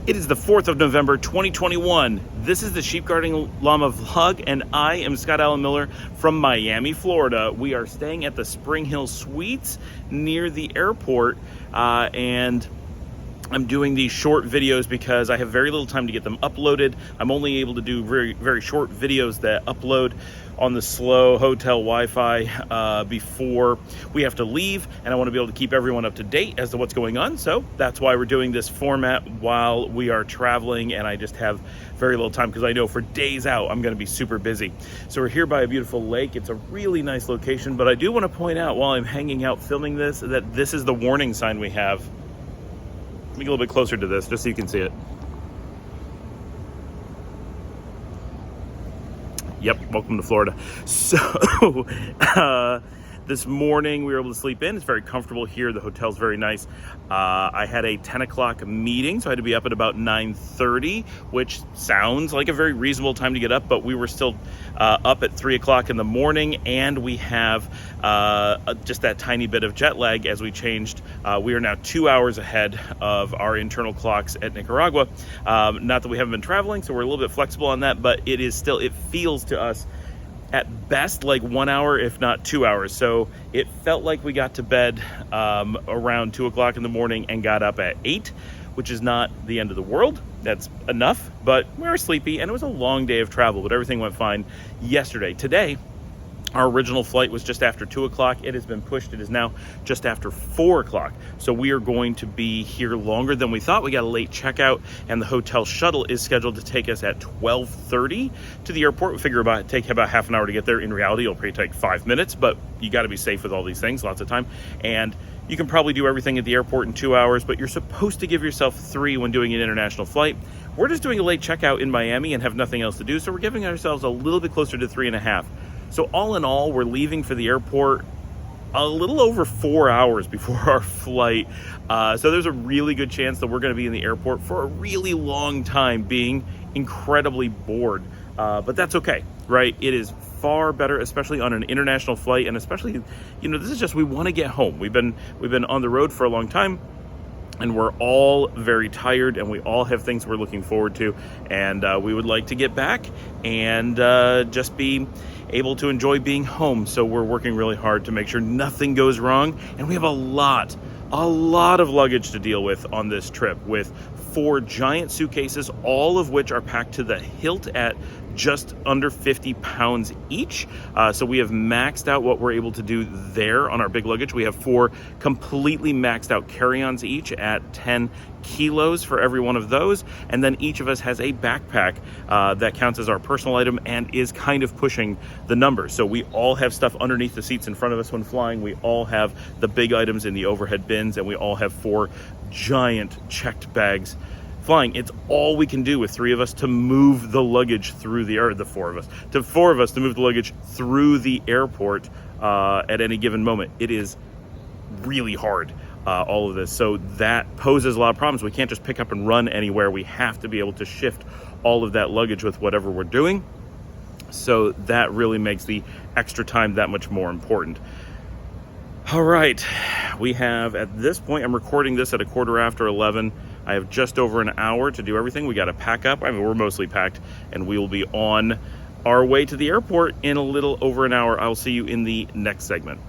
It is the 4th of November, 2021. This is the Sheep Guarding Llama Vlog, and I am Scott Allen Miller from Miami, Florida. We are staying at the Spring Hill Suites near the airport, and I'm doing these short videos because I have very little time to get them uploaded. I'm only able to do very, very short videos that upload on the slow hotel Wi-Fi before we have to leave, and I want to be able to keep everyone up to date as to what's going on. So that's why we're doing this format while we are traveling, and I just have very little time because I know for days out I'm going to be super busy. So we're here by a beautiful lake. It's a really nice location, but I do want to point out while I'm hanging out filming this that this is the warning sign we have. Let me get a little bit closer to this just so you can see it. Yep, welcome to Florida. So this morning we were able to sleep in. It's very comfortable here. The hotel's very nice. I had a 10 o'clock meeting, so I had to be up at about 9:30, which sounds like a very reasonable time to get up, but we were still up at 3 o'clock in the morning, and we have just that tiny bit of jet lag as we changed. We are now 2 hours ahead of our internal clocks at Nicaragua. Not that we haven't been traveling, so we're a little bit flexible on that, but it feels to us at best like 1 hour, if not 2 hours. So it felt like we got to bed around 2 o'clock in the morning and got up at 8, which is not the end of the world. That's enough, but we were sleepy and it was a long day of travel, but everything went fine yesterday. Today, our original flight was just after 2 o'clock. It has been pushed. It is now just after 4 o'clock. So we are going to be here longer than we thought. We got a late checkout, and the hotel shuttle is scheduled to take us at 12:30 to the airport. We figure take about half an hour to get there. In reality, it'll probably take 5 minutes, but you got to be safe with all these things, lots of time. And you can probably do everything at the airport in 2 hours, but you're supposed to give yourself 3 when doing an international flight. We're just doing a late checkout in Miami and have nothing else to do, so we're giving ourselves a little bit closer to 3.5. So all in all, we're leaving for the airport a little over 4 hours before our flight. So there's a really good chance that we're going to be in the airport for a really long time, being incredibly bored. But that's okay, right? It is far better, especially on an international flight, and especially, this is just, we want to get home. We've been on the road for a long time, and we're all very tired, and we all have things we're looking forward to, and we would like to get back and just be able to enjoy being home. So we're working really hard to make sure nothing goes wrong, and we have a lot of luggage to deal with on this trip, with 4 giant suitcases, all of which are packed to the hilt at just under 50 pounds each. So we have maxed out what we're able to do there on our big luggage. We have 4 completely maxed out carry-ons each at 10 kilos for every one of those. And then each of us has a backpack that counts as our personal item and is kind of pushing the numbers. So we all have stuff underneath the seats in front of us when flying. We all have the big items in the overhead bins, and we all have 4 giant checked bags flying. It's all we can do with 3 of us to move the luggage through the 4 of us to move the luggage through the airport at any given moment. It is really hard, all of this. So that poses a lot of problems. We can't just pick up and run anywhere. We have to be able to shift all of that luggage with whatever we're doing. So that really makes the extra time that much more important. All right, we have, at this point, I'm recording this at 11:15. I have just over an hour to do everything. We got to pack up. I mean, we're mostly packed, and we will be on our way to the airport in a little over an hour. I'll see you in the next segment.